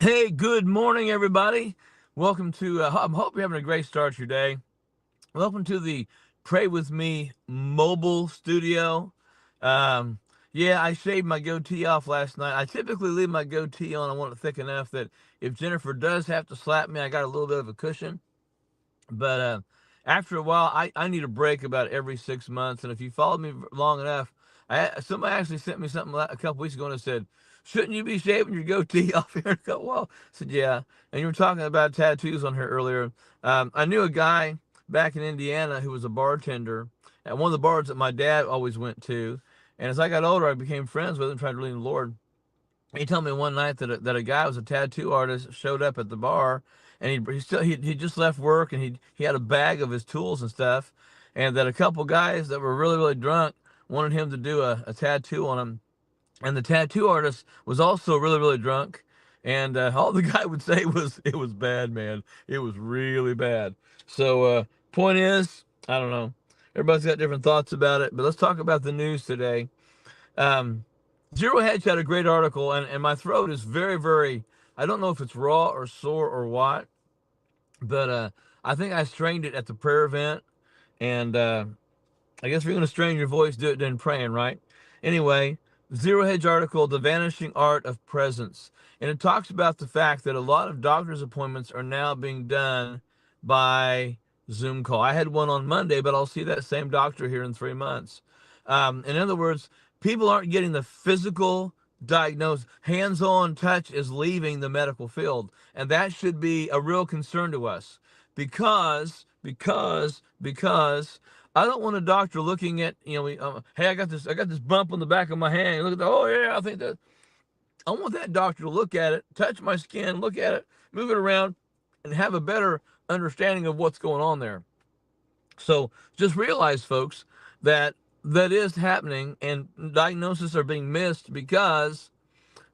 Hey, good morning, everybody. Welcome to, I hope you're having a great start to your day. Welcome to the Pray With Me mobile studio. Um, yeah, I shaved my goatee off last night. I typically leave my goatee on. I want it thick enough that if Jennifer does have to slap me, I got a little bit of a cushion. But after a while, I need a break about every 6 months. And if you followed me long enough, somebody actually sent me something a couple weeks ago and it said, "Shouldn't you be shaving your goatee off here?" And I go, "Well," I said, "Yeah." And you were talking about tattoos on here earlier. I knew a guy back in Indiana who was a bartender at one of the bars that my dad always went to. And as I got older, I became friends with him, tried to lead the Lord. He told me one night that a guy was a tattoo artist showed up at the bar, and he just left work, and he had a bag of his tools and stuff, and that a couple guys that were really drunk wanted him to do a tattoo on him, and the tattoo artist was also really drunk, and all the guy would say was it was bad, man, it was really bad. So point is, I don't know. Everybody's got different thoughts about it, but let's talk about the news today. Um, Zero Hedge had a great article, and my throat is very. I don't know if it's raw or sore or what, but I think I strained it at the prayer event, and I guess if you're going to strain your voice, do it during praying, right? Anyway, Zero Hedge article, The Vanishing Art of Presence. And it talks about the fact that a lot of doctor's appointments are now being done by Zoom call. I had one on Monday, but I'll see that same doctor here in 3 months. In other words, people aren't getting the physical diagnosis. Hands on touch is leaving the medical field. And that should be a real concern to us because I don't want a doctor looking at, hey, I got this bump on the back of my hand. Look at that. Oh yeah, I think that. I want that doctor to look at it, touch my skin, look at it, move it around, and have a better understanding of what's going on there. So just realize, folks, that that is happening, and diagnoses are being missed because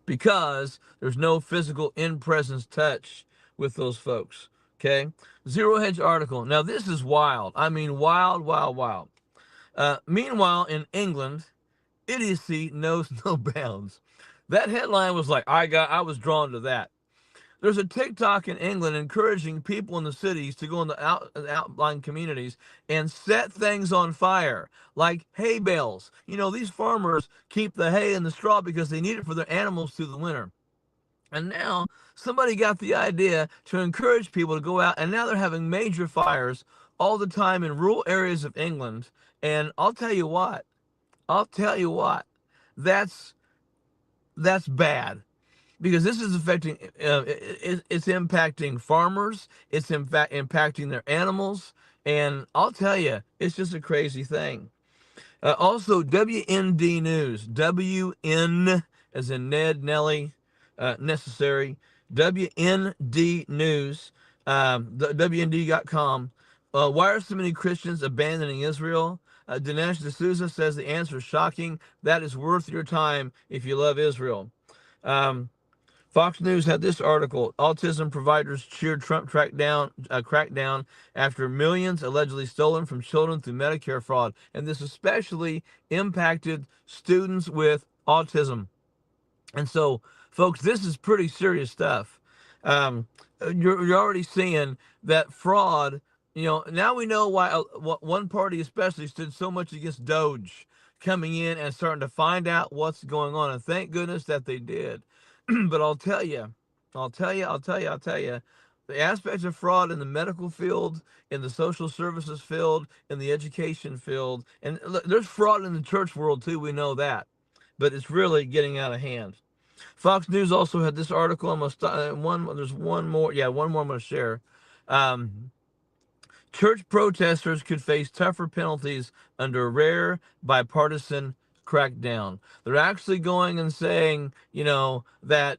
there's no physical in presence touch with those folks. Okay, Zero Hedge article. Now this is wild. I mean, wild. Meanwhile, in England, idiocy knows no bounds. That headline was like, I was drawn to that. There's a TikTok in England encouraging people in the cities to go in the outlying communities and set things on fire, like hay bales. You know, these farmers keep the hay and the straw because they need it for their animals through the winter. And now somebody got the idea to encourage people to go out, and now they're having major fires all the time in rural areas of England. And I'll tell you what, that's that's bad because this is affecting, it's impacting farmers, it's in fact impacting their animals, and I'll tell you, it's just a crazy thing. Also, WND News, WN as in Ned, Nelly, necessary, WND News, WND.com. Why are so many Christians abandoning Israel? Dinesh D'Souza says the answer is shocking. That is worth your time if you love Israel. Um, Fox News had this article: autism providers cheered Trump crackdown after millions allegedly stolen from children through Medicare fraud, and this especially impacted students with autism. And so, folks, this is pretty serious stuff. Um, you're already seeing that fraud. You know, now we know why one party especially stood so much against Doge coming in and starting to find out what's going on. And thank goodness that they did. But I'll tell you, the aspects of fraud in the medical field, in the social services field, in the education field, and look, there's fraud in the church world too. We know that, but it's really getting out of hand. Fox News also had this article. I'm gonna one. There's one more. Yeah, one more I'm gonna share. Um, Church protesters could face tougher penalties under rare bipartisan crackdown. They're actually going and saying, that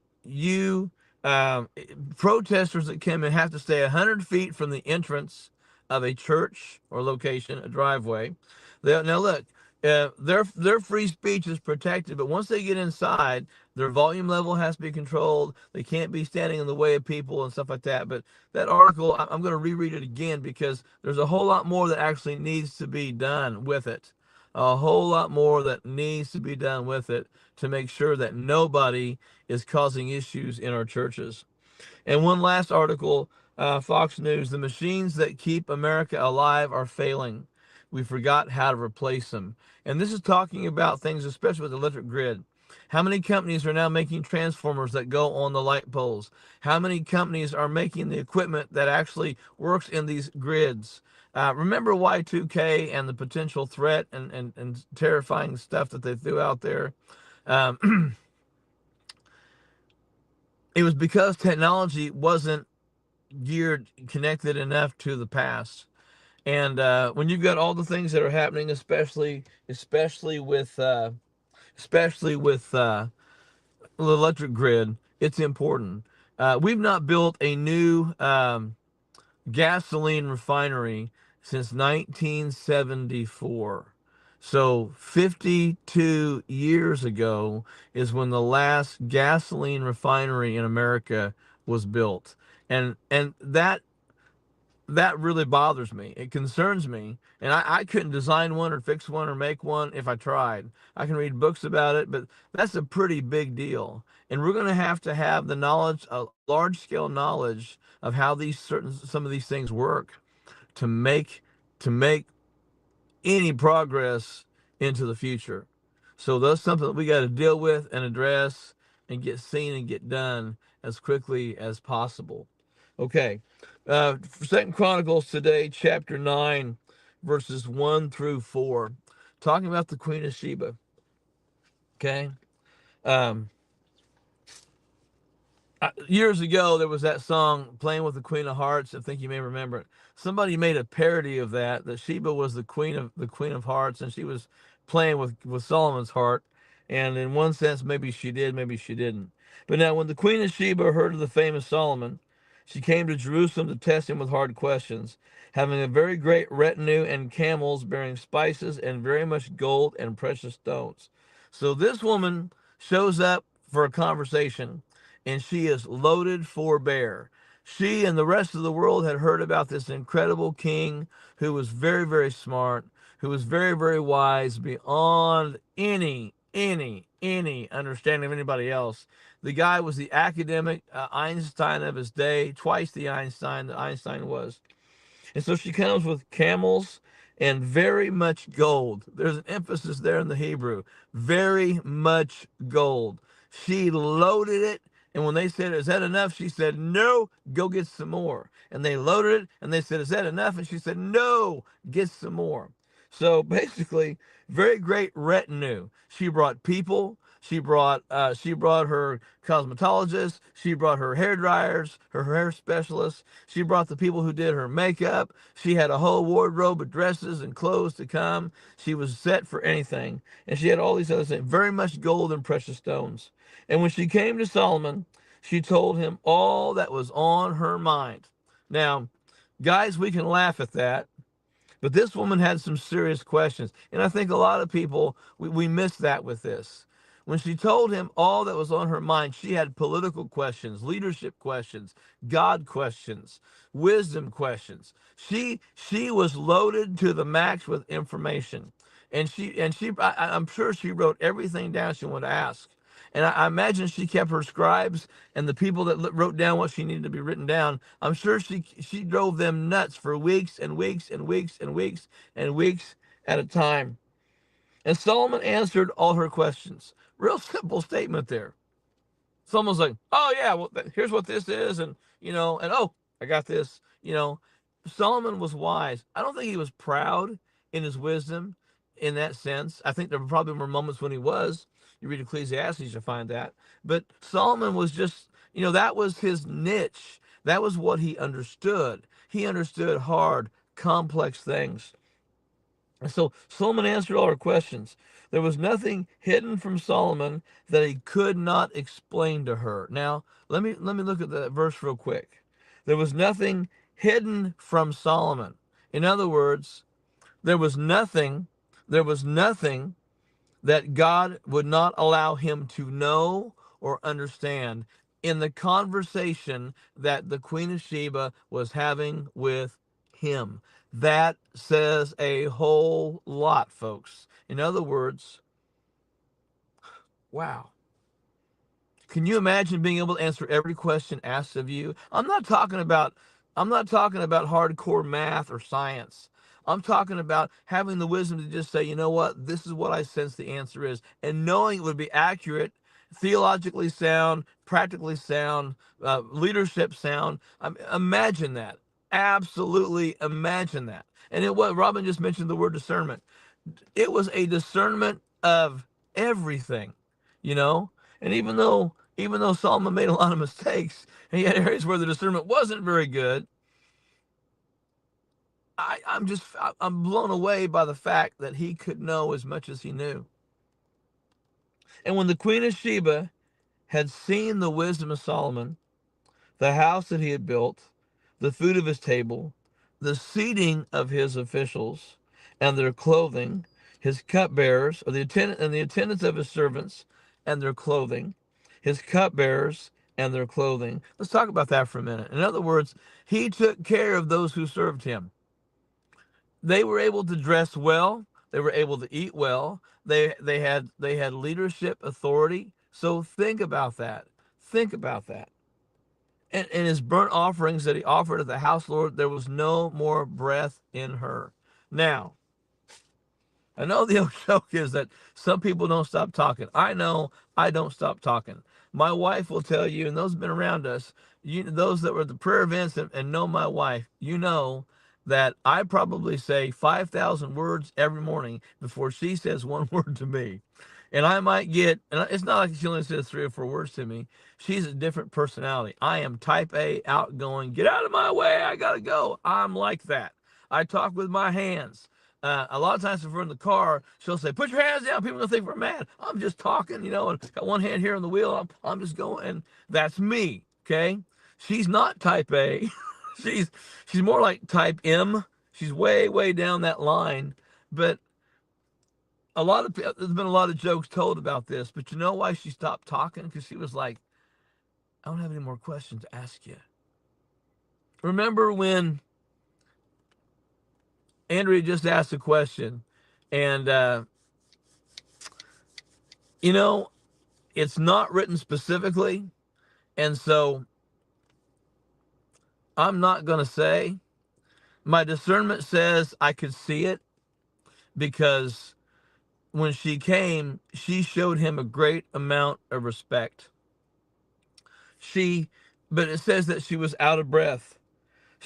um, protesters that come in have to stay 100 feet from the entrance of a church or location, a driveway. Now, look, their free speech is protected, but once they get inside, their volume level has to be controlled. They can't be standing in the way of people and stuff like that. But that article, I'm going to reread it again because there's a whole lot more that actually needs to be done with it. A whole lot more that needs to be done with it to make sure that nobody is causing issues in our churches. And one last article, Fox News: the machines that keep America alive are failing. We forgot how to replace them. And this is talking about things, especially with the electric grid. How many companies are now making transformers that go on the light poles? How many companies are making the equipment that actually works in these grids? Remember Y2K and the potential threat and terrifying stuff that they threw out there? Um, it was because technology wasn't geared, connected enough to the past. And when you've got all the things that are happening, especially with the electric grid, it's important. We've not built a new gasoline refinery since 1974. So 52 years ago is when the last gasoline refinery in America was built. And that really bothers me. It concerns me. And I couldn't design one or fix one or make one if I tried. I can read books about it, but that's a pretty big deal. And we're going to have the knowledge, a large scale knowledge of how some of these things work to make any progress into the future. So that's something that we got to deal with and address and get seen and get done as quickly as possible. Okay, Second Chronicles today, chapter 9, verses 1 through 4, talking about the Queen of Sheba. Okay, um, years ago there was that song "Playing with the Queen of Hearts." I think you may remember it. Somebody made a parody of that Sheba was the Queen of Hearts, and she was playing with Solomon's heart. And in one sense, maybe she did, maybe she didn't. But now, when the Queen of Sheba heard of the famous Solomon, she came to Jerusalem to test him with hard questions, having a very great retinue and camels bearing spices and very much gold and precious stones. So this woman shows up for a conversation, and she is loaded for bear. She and the rest of the world had heard about this incredible king who was very, very smart, who was very, very wise beyond any understanding of anybody else. The guy was the academic Einstein of his day, twice the Einstein that Einstein was. And so she comes with camels and very much gold. There's an emphasis there in the Hebrew. Very much gold. She loaded it. And when they said, "Is that enough?" She said, "No, go get some more." And they loaded it and they said, "Is that enough?" And she said, "No, get some more." So basically, very great retinue. She brought people. She brought her cosmetologist. She brought her hair dryers, her hair specialists. She brought the people who did her makeup. She had a whole wardrobe of dresses and clothes to come. She was set for anything, and she had all these other things, very much gold and precious stones. And when she came to Solomon, she told him all that was on her mind. Now, guys, we can laugh at that, but this woman had some serious questions. And I think a lot of people, we miss that with this. When she told him all that was on her mind, she had political questions, leadership questions, God questions, wisdom questions. She was loaded to the max with information. I'm sure she wrote everything down she wanted to ask. And I imagine she kept her scribes and the people that wrote down what she needed to be written down. I'm sure she drove them nuts for weeks and weeks and weeks and weeks and weeks at a time. And Solomon answered all her questions. Real simple statement there. Someone's like, "Oh yeah, well here's what this is," and oh, I got this. Solomon was wise. I don't think he was proud in his wisdom in that sense. I think there probably were moments when he was. You read Ecclesiastes, you find that. But Solomon was just, that was his niche. That was what he understood. He understood hard, complex things. And so Solomon answered all her questions. There was nothing hidden from Solomon that he could not explain to her. Now, let me look at that verse real quick. There was nothing hidden from Solomon. In other words, there was nothing, there was nothing that God would not allow him to know or understand in the conversation that the Queen of Sheba was having with him. That says a whole lot, folks. In other words, wow. Can you imagine being able to answer every question asked of you? I'm not talking about hardcore math or science. I'm talking about having the wisdom to just say, you know what, this is what I sense the answer is, and knowing it would be accurate, theologically sound, practically sound, leadership sound. Imagine that. Absolutely imagine that. And what Robin just mentioned, the word discernment. It was a discernment of everything, you know. And even though Solomon made a lot of mistakes, and he had areas where the discernment wasn't very good, I'm blown away by the fact that he could know as much as he knew. And when the Queen of Sheba had seen the wisdom of Solomon, the house that he had built, the food of his table, the seating of his officials, and their clothing, his cupbearers, or the attendant and the attendants of his servants, and their clothing, his cupbearers and their clothing. Let's talk about that for a minute. In other words, he took care of those who served him. They were able to dress well. They were able to eat well. They had leadership authority. So think about that. Think about that. And his burnt offerings that he offered at the house, Lord, there was no more breath in her. Now, I know the old joke is that some people don't stop talking. I know I don't stop talking. My wife will tell you, and those have been around us, those that were at the prayer events and know my wife, you know that I probably say 5,000 words every morning before she says one word to me. And I might get, and it's not like she only says 3 or 4 words to me. She's a different personality. I am type A, outgoing, get out of my way, I gotta go. I'm like that. I talk with my hands. A lot of times if we're in the car, she'll say, put your hands down. People don't think we're mad. I'm just talking, and got one hand here on the wheel. I'm just going. And that's me, okay? She's not type A. she's she's more like type M. She's way, way down that line. But there's been a lot of jokes told about this. But you know why she stopped talking? Because she was like, I don't have any more questions to ask you. Remember when Andrea just asked a question and you know, it's not written specifically, and so I'm not going to say. My discernment says I could see it because when she came, she showed him a great amount of respect. She, but it says that she was out of breath.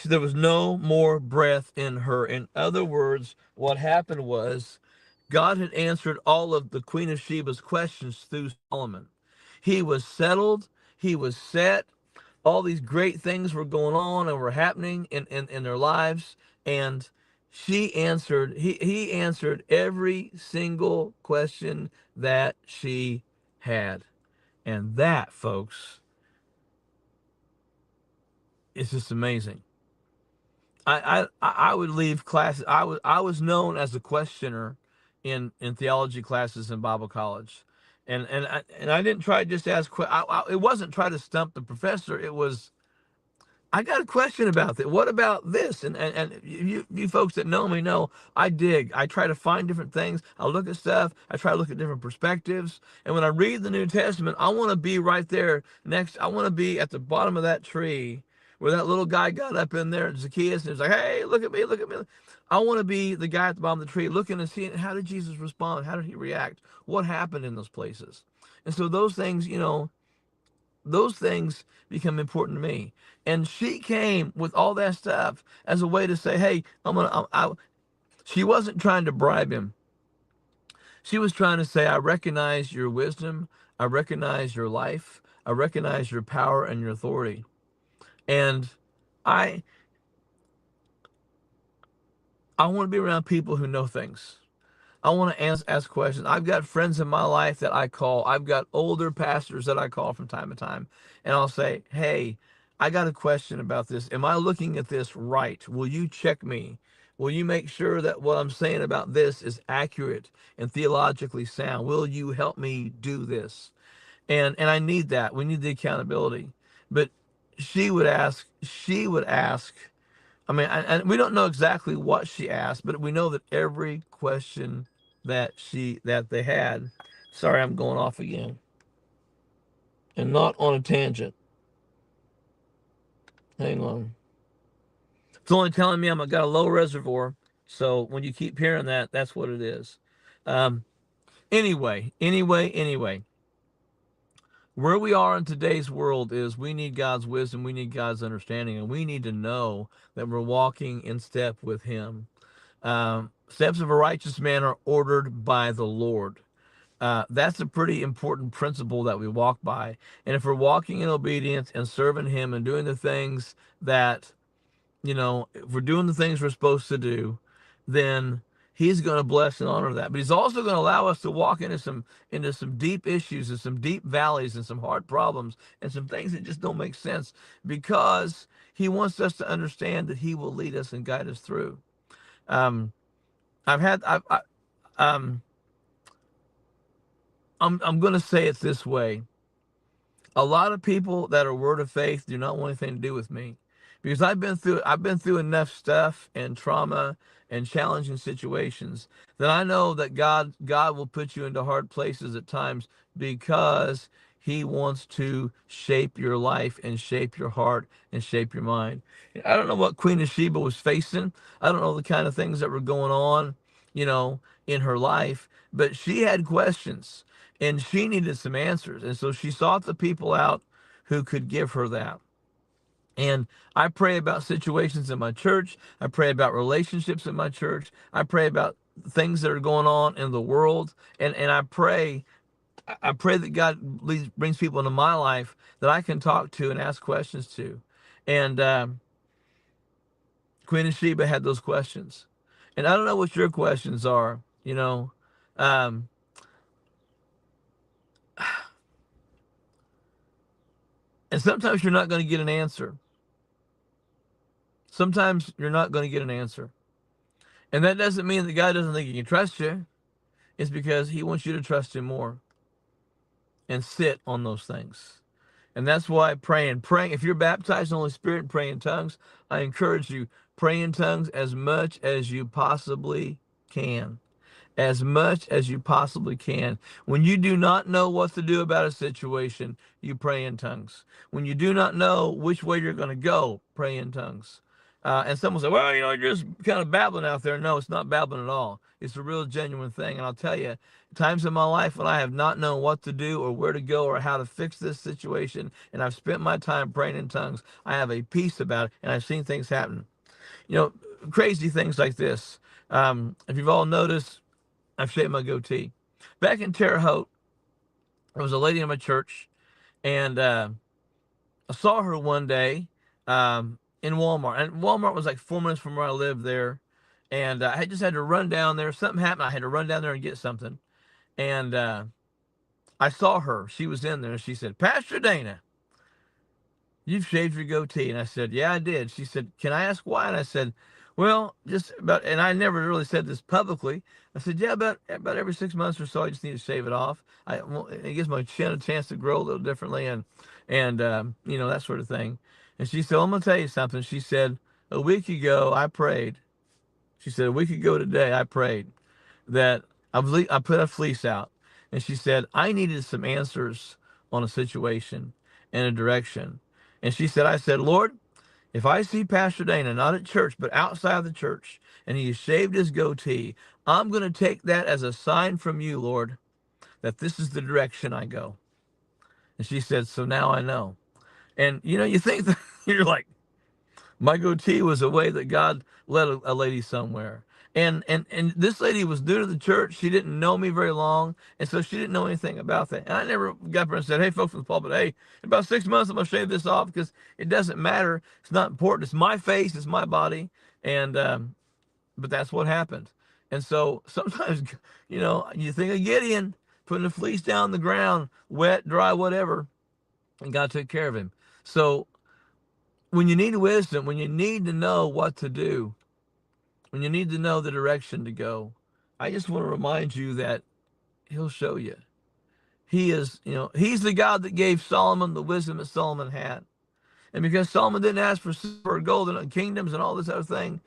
There was no more breath in her. In other words, what happened was God had answered all of the Queen of Sheba's questions through Solomon. He was settled, he was set, all these great things were going on and were happening in their lives. And he answered every single question that she had. And that, folks, is just amazing. I would leave classes. I was known as a questioner in theology classes in Bible college, and I didn't try to just ask. It wasn't try to stump the professor. It was, I got a question about that. What about this? And you folks that know me know I dig. I try to find different things. I look at stuff. I try to look at different perspectives. And when I read the New Testament, I want to be right there next. I want to be at the bottom of that tree where that little guy got up in there, Zacchaeus, and he was like, "Hey, look at me, look at me." I want to be the guy at the bottom of the tree looking and seeing how did Jesus respond? How did he react? What happened in those places? And so those things, those things become important to me. And she came with all that stuff as a way to say, hey, she wasn't trying to bribe him. She was trying to say, I recognize your wisdom. I recognize your life. I recognize your power and your authority. And I, I want to be around people who know things. I want to ask questions. I've got friends in my life that I call. I've got older pastors that I call from time to time. And I'll say, hey, I got a question about this. Am I looking at this right? Will you check me? Will you make sure that what I'm saying about this is accurate and theologically sound? Will you help me do this? And I need that. We need the accountability. But she would ask, I mean, and we don't know exactly what she asked, but we know that every question that they had. Sorry, I'm going off again. and not on a tangent. Hang on. It's only telling me I've got a low reservoir. So when you keep hearing that, that's what it is. Um, anyway, where we are in today's world is we need God's wisdom, we need God's understanding, and we need to know that we're walking in step with Him. Steps of a righteous man are ordered by the Lord. That's a pretty important principle that we walk by. And if we're walking in obedience and serving Him and doing the things that, if we're doing the things we're supposed to do, then He's going to bless and honor that. But He's also going to allow us to walk into some deep issues and some deep valleys and some hard problems and some things that just don't make sense, because He wants us to understand that He will lead us and guide us through. Um, I've had I, um, I'm going to say it this way: a lot of people that are word of faith do not want anything to do with me, because I've been through enough stuff and trauma and challenging situations that I know that God will put you into hard places at times, because He wants to shape your life and shape your heart and shape your mind. I don't know what Queen of Sheba was facing. I don't know the kind of things that were going on, you know, in her life, but she had questions and she needed some answers. And so she sought the people out who could give her that. And I pray about situations in my church. I pray about relationships in my church. I pray about things that are going on in the world. And I pray that God brings people into my life that I can talk to and ask questions to. And Queen of Sheba had those questions. And I don't know what your questions are, Um, and sometimes you're not going to get an answer. Sometimes you're not going to get an answer. And that doesn't mean that God doesn't think He can trust you. It's because He wants you to trust Him more and sit on those things. And that's why praying, if you're baptized in the Holy Spirit and pray in tongues, I encourage you, pray in tongues as much as you possibly can. As much as you possibly can. When you do not know what to do about a situation, you pray in tongues. When you do not know which way you're going to go, pray in tongues. And someone say, well, you're just kind of babbling out there. No, it's not babbling at all. It's a real genuine thing. And I'll tell you, times in my life when I have not known what to do or where to go or how to fix this situation, and I've spent my time praying in tongues, I have a peace about it, and I've seen things happen. You know, crazy things like this. If you've all noticed, I've shaved my goatee. Back in Terre Haute, there was a lady in my church, and I saw her one day in Walmart. And Walmart was like 4 minutes from where I lived there. And I just had to run down there. Something happened. I had to run down there and get something. And I saw her. She was in there. And she said, Pastor Dana, you've shaved your goatee. And I said, yeah, I did. She said, can I ask why? And I said, well, just about, and I never really said this publicly. I said, yeah, about every 6 months or so, I just need to shave it off. Well, it gives my chin a chance to grow a little differently, and that sort of thing. And she said, well, I'm gonna tell you something. She said, a week ago I prayed. She said, a week ago today I prayed that I put a fleece out, and she said I needed some answers on a situation and a direction. And she said, I said, Lord, if I see Pastor Dana not at church, but outside the church, and he has shaved his goatee, I'm going to take that as a sign from you, Lord, that this is the direction I go. And she said, so now I know. And, you think that you're like, my goatee was a way that God led a lady somewhere. And this lady was new to the church. She didn't know me very long, and so she didn't know anything about that. And I never got up there and said, hey, folks from the pulpit, hey, in about 6 months, I'm going to shave this off, because it doesn't matter. It's not important. It's my face. It's my body. And but that's what happened. And so sometimes, you think of Gideon putting the fleece down on the ground, wet, dry, whatever, and God took care of him. So when you need wisdom, when you need to know what to do, when you need to know the direction to go, I just want to remind you that He'll show you. He's the God that gave Solomon the wisdom that Solomon had. And because Solomon didn't ask for silver or gold and kingdoms and all this other thing,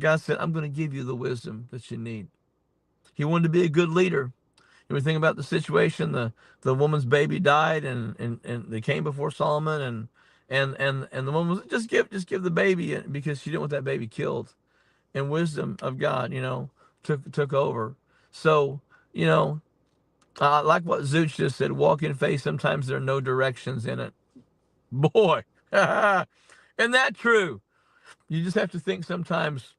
God said, I'm going to give you the wisdom that you need. He wanted to be a good leader. we think about the situation, the woman's baby died, and they came before Solomon, and the woman was just give the baby, because she didn't want that baby killed. And wisdom of God, took over. So, you know, like what Zooch just said, walk in faith. Sometimes there are no directions in it. Boy, isn't that true? You just have to think sometimes,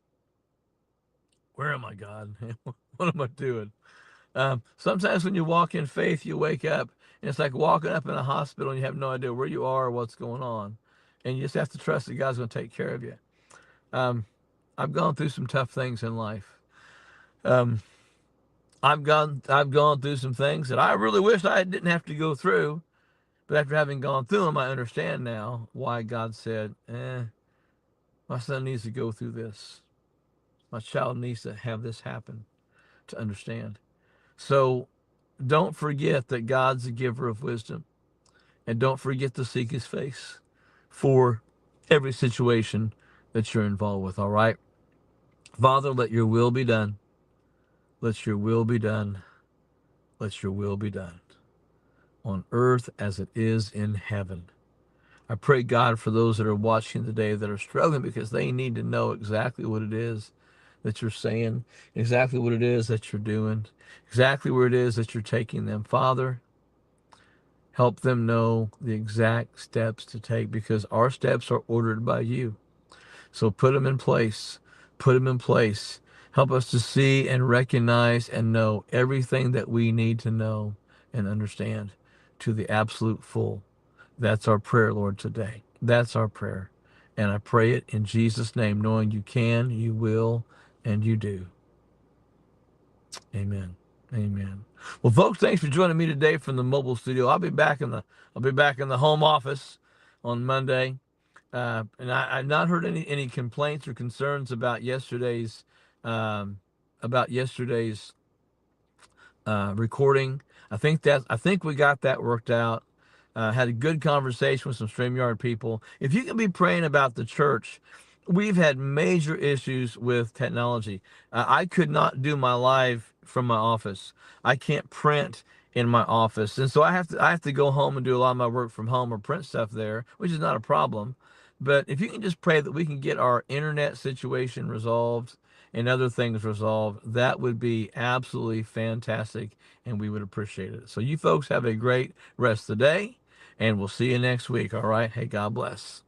where am I, God? What am I doing? Sometimes when you walk in faith, you wake up, and it's like walking up in a hospital and you have no idea where you are or what's going on. And you just have to trust that God's going to take care of you. Um, I've gone through some tough things in life. Um, I've gone through some things that I really wish I didn't have to go through. But after having gone through them, I understand now why God said, my son needs to go through this. My child needs to have this happen to understand. So don't forget that God's a giver of wisdom. And don't forget to seek his face for every situation that you're involved with, all right? Father, let your will be done. Let your will be done. Let your will be done on earth as it is in heaven. I pray, God, for those that are watching today that are struggling, because they need to know exactly what it is that you're saying, exactly what it is that you're doing, exactly where it is that you're taking them. Father, help them know the exact steps to take, because our steps are ordered by you. So put them in place. Put them in place. Help us to see and recognize and know everything that we need to know and understand to the absolute full. That's our prayer, Lord, today. That's our prayer. And I pray it in Jesus' name, knowing you can, you will, and you do. Amen. Amen. Well, folks, thanks for joining me today from the mobile studio. I'll be back in the home office on Monday. And I've not heard any complaints or concerns um, about yesterday's recording. I think we got that worked out. Had a good conversation with some StreamYard people. If you can be praying about the church, we've had major issues with technology. I could not do my live from my office. I can't print in my office, and so I have to go home and do a lot of my work from home or print stuff there, which is not a problem. But if you can just pray that we can get our internet situation resolved and other things resolved, that would be absolutely fantastic, and we would appreciate it. So you folks have a great rest of the day, and we'll see you next week. All right. Hey, God bless.